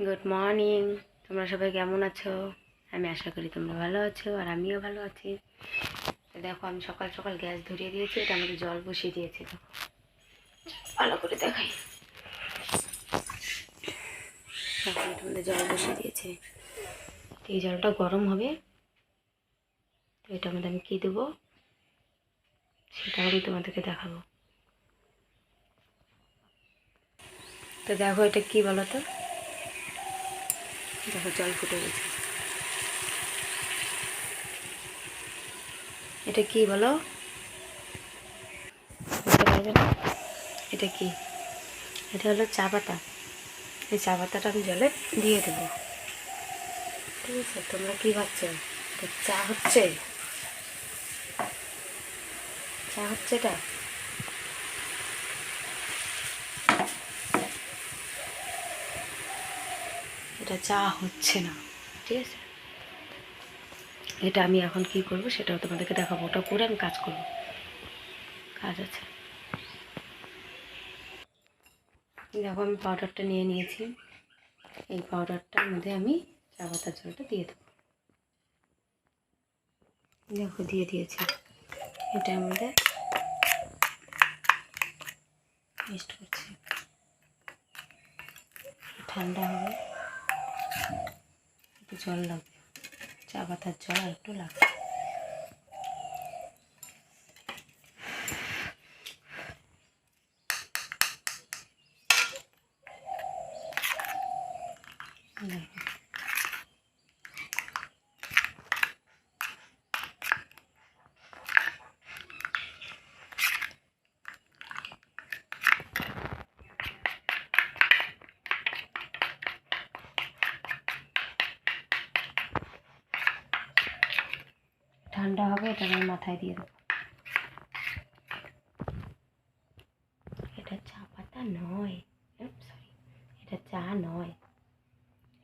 Good morning. তোমরা সবাই কেমন আছো? আমি আশা করি তোমরা ভালো আছো, আর আমিও ভালো আছি। তো দেখো, আমি সকাল সকাল গ্যাস ধরিয়ে দিয়েছি। এটা আমাদের জল বসিয়ে দিয়েছি। তো ভালো করে দেখাই। এখন তোমাদের জল বসিয়ে দিয়েছে। এই জলটা গরম হবে। তো এটার মধ্যে আমি কী দেবো সেটাও আমি তোমাদেরকে দেখাবো। তো দেখো, এটা কী বলো তো? দেখো, জল ফুটে গেছে। এটা কি বলো? বুঝতে পারবে না এটা কি? এটা হলো চা পাতা। এই চা পাতাটা আমি জলে দিয়ে দেবো। ঠিক আছে? তোমরা কী ভাবছো? চা হচ্ছে, চা হচ্ছে এটা। এটা চা হচ্ছে না। ঠিক আছে, এটা আমি এখন কি করব সেটাও তোমাদেরকে দেখাবো। ওটা করে আমি কাজ করব, কাজ আছে। দেখো, আমি পাউডারটা নিয়ে নিয়েছি। এই পাউডারটার মধ্যে আমি চা পাতার জলটা দিয়ে দেবো। দেখো, দিয়ে দিয়েছি। এটার মধ্যে মিক্সড করছি। ঠান্ডা হবে, একটু জল লাগবে, চা পাতার জল আর একটু লাগবে। ঠান্ডা হবে, এটা আমি মাথায় দিয়ে দেবো। এটা চা পাতা নয়, সরি, এটা চা নয়,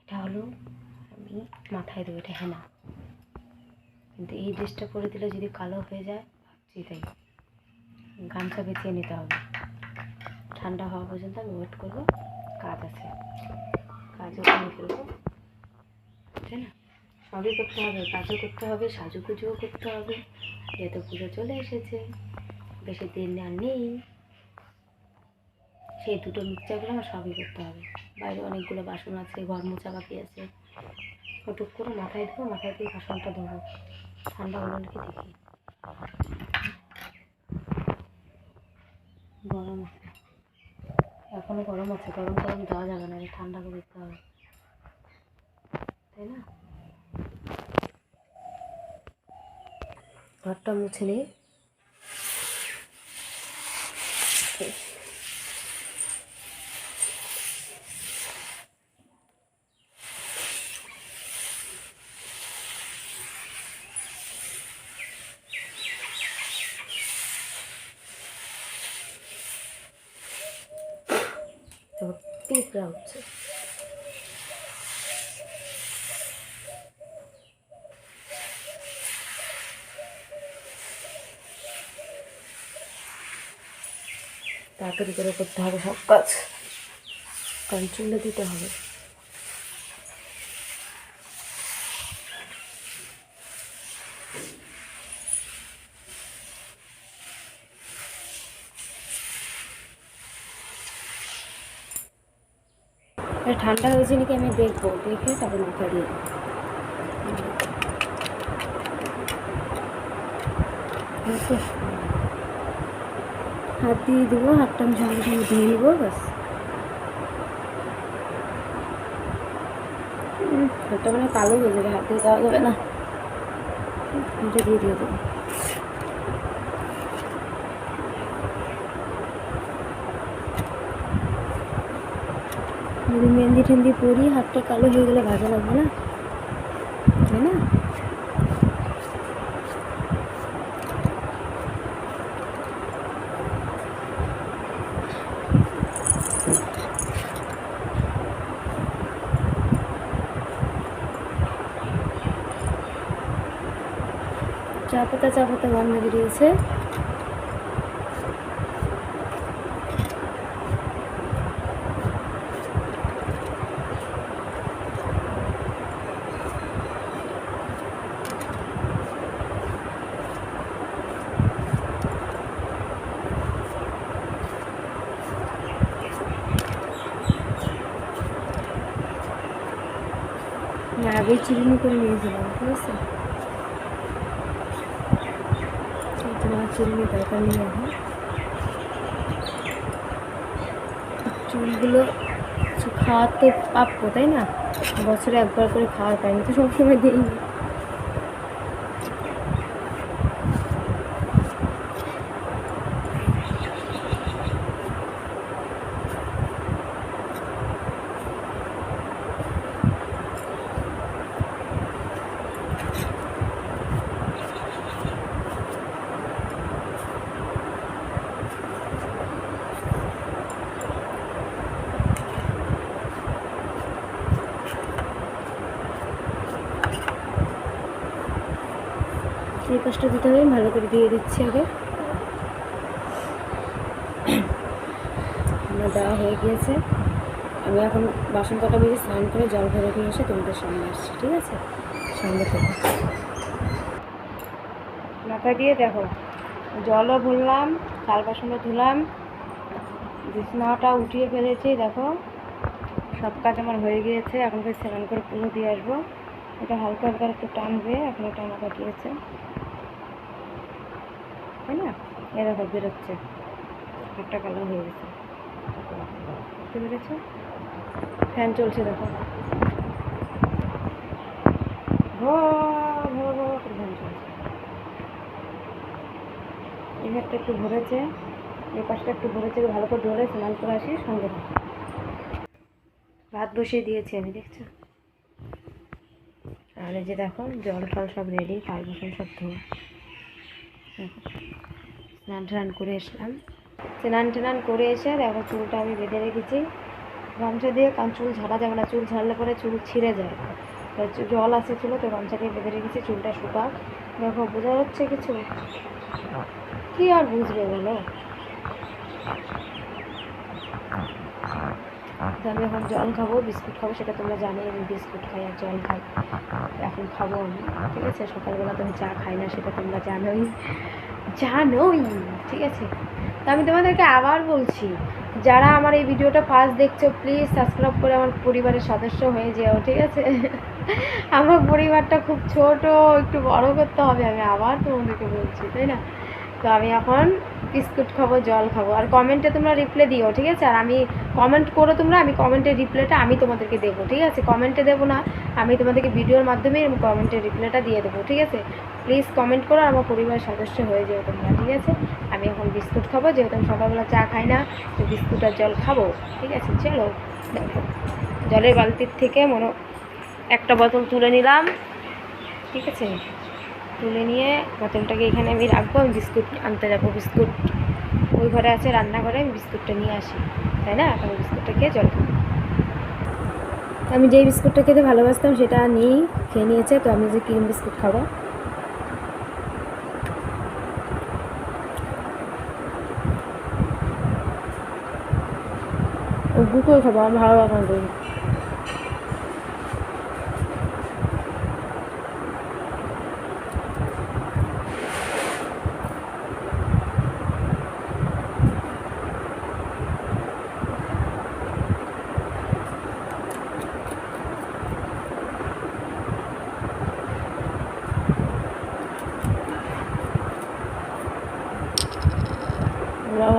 এটা হলো আমি মাথায় দেবো। এটা হেনা, কিন্তু এই ড্রেসটা পরে দিলে যদি কালো হয়ে যায় ভাবছি, তাই গামছা বেঁচিয়ে নিতে হবে। ঠান্ডা হওয়া পর্যন্ত আমি ওয়েট করবো। কাজ আছে, কাজও করে ফেলবো, তাই না? সবই করতে হবে, কাজও করতে হবে, সাজুগুজুও করতে হবে। যেহেতু পুজো চলে এসেছে, বেশি দিন আর নেই। সেই দুটো মিক্সচারগুলো আমার সবই করতে হবে। বাইরে অনেকগুলো বাসন আছে, ঘর মোছা বাকি আছে। ওটুক করে মাথায় দেবো, মাথায় দিয়ে বাসনটা ধোবো। ঠান্ডা হলো নাকি দেখি। গরম আছে, এখনও গরম আছে। গরম গরম দেওয়া যাবে না, ঠান্ডা করে দিতে হবে, তাই না? ঘরটা মুছে নিই। তো পিঁপড়া হচ্ছে। তাড়াতাড়ি করে করতে হবে সব কাজ, কারণ চুলে দিতে হবে। ঠান্ডা হয়েছে নাকি আমি দেখবো, দেখে তারপর মাথা দিয়ে দেবো। হাত দিয়ে দেবো, হাতটা আমি সঙ্গে সঙ্গে ধুয়ে নেবো, ব্যাস। হাতটা মানে কালো হয়ে যাবে, হাত দিয়ে দেওয়া যাবে না। এটা দিয়ে দেবো। যদি মেহেন্দি টেন্দি পরি, হাতটা কালো হয়ে গেলে ভালো লাগবে না, তাই না? চা পাতা গন্ধ বেরিয়েছে। আগেই চিরুনি করে নিয়েছিলাম, ঠিক আছে? তোমার চিরুনি দরকার নেই এখন। চুলগুলো খাওয়ার তো প্রাপ্য, তাই না? বছরে একবার করে খাওয়ার পাইনি তো, সবসময় দিই। এই পাশটা দিতে হবে, ভালো করে দিয়ে দিচ্ছি আগে। আমার দেওয়া হয়ে গিয়েছে। আমি এখন বাসন কটা বেজে স্নান করে জল ভরে নিয়ে এসে তোমাদের সামনে আসছি, ঠিক আছে? সামনে থেকে মাথা দিয়ে দেখো, জলও ভরলাম, থাল বাসনও ধুলাম, বিছানাটা উঠিয়ে ফেলেছি। দেখো সব কাজ আমার হয়ে গিয়েছে। এখন স্নান করে পুরো দিয়ে আসবো। এটা হালকা হালকা একটু টানবে, এখন এটা মাথা দিয়েছে, তাই না? এ দেখো বেরোচ্ছে, একটা কালার হয়ে গেছে, বুঝতে পেরেছো? ফ্যান চলছে দেখো, ভো ভো ভো করে ফ্যান চলছে। এই হাতটা একটু ভরেছে, এই পাশটা একটু ভরেছে, ভালো করে ধরে স্নান করে আসি সঙ্গে। ভাত বসিয়ে দিয়েছি আমি, দেখছো? আর এই যে দেখো জল টল সব রেডি, থাল বাসন সব ধোয়া। স্নান টান করে এসলাম, স্নান করে এসে দেখো চুলটা আমি বেঁধে রেখেছি গামছা দিয়ে, কারণ চুল ঝাড়া যাবে না, চুল ঝাড়লে পরে চুল ছিঁড়ে যায়। জল আছে ছিল তো গামছা দিয়ে বেঁধে রেখেছি, চুলটা শুকাক। দেখো বোঝা যাচ্ছে কিছু? কি আর বুঝবে বলো? তো আমি এখন জল খাবো, বিস্কুট খাবো, সেটা তোমরা জানোই আমি বিস্কুট খাই আর জল খাই। এখন খাবো আমি, ঠিক আছে? সকালবেলা তো আমি চা খাই না, সেটা তোমরা জানোই, ঠিক আছে? তো আমি তোমাদেরকে আবার বলছি, যারা আমার এই ভিডিওটা ফার্স্ট দেখছো, প্লিজ সাবস্ক্রাইব করে আমার পরিবারের সদস্য হয়ে যেও, ঠিক আছে? আমার পরিবারটা খুব ছোট, একটু বড় করতে হবে, আমি আবার তোমাদেরকে বলছি, তাই না? তো আমি এখন বিস্কুট খাবো, জল খাবো, আর কমেন্টে তোমরা রিপ্লাই দিও, ঠিক আছে? আর আমি কমেন্ট করো তোমরা, আমি কমেন্টের রিপ্লাইটা আমি তোমাদেরকে দেবো, ঠিক আছে? কমেন্টে দেবো না, আমি তোমাদেরকে ভিডিওর মাধ্যমে কমেন্টের রিপ্লাইটা দিয়ে দেবো, ঠিক আছে? প্লিজ কমেন্ট করো, আমার পরিবারের সদস্য হয়ে যাও তোমরা, ঠিক আছে? আমি এখন বিস্কুট খাবো, যেহেতু আমি সকালবেলা চা খাই না, তো বিস্কুট আর জল খাবো, ঠিক আছে? চলো দেখো, জলের বালতির থেকে একটা বোতল তুলে নিলাম, ঠিক আছে? তুলে নিয়ে বোতলটাকে এখানে আমি রাখবো, আমি বিস্কুট আনতে যাবো। বিস্কুট ওই ঘরে আছে, রান্নাঘরে, আমি বিস্কুটটা নিয়ে আসি, তাই না? আমি বিস্কুটটা খেয়ে জল খাবো। আমি যেই বিস্কুটটা খেতে ভালোবাসতাম সেটা খেয়ে নিয়েছে, তো আমি যে ক্রিম বিস্কুট খাবো। দুটোই খাবো, আমি ভালো লাগে।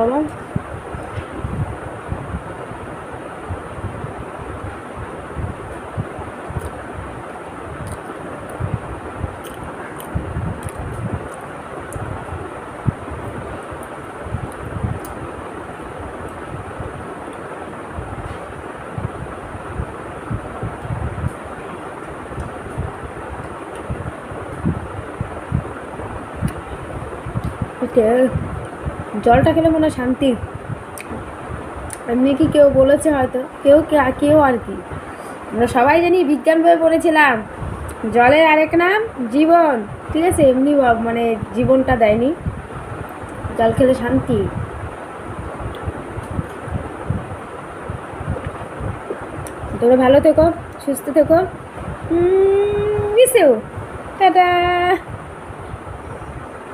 হলো জলটা খেলে মনে হয় শান্তি। এমনি কি কেউ বলেছে হয়তো, কেউ আর কি, আমরা সবাই জানি, বিজ্ঞান বই পড়েছিলাম, জলের আরেক নাম জীবন, ঠিক আছে? এমনি মানে জীবনটা দেয়নি, জল খেলে শান্তি। তোমরা ভালো থেকো, সুস্থ থেকো, মিস ইউ, টাটা।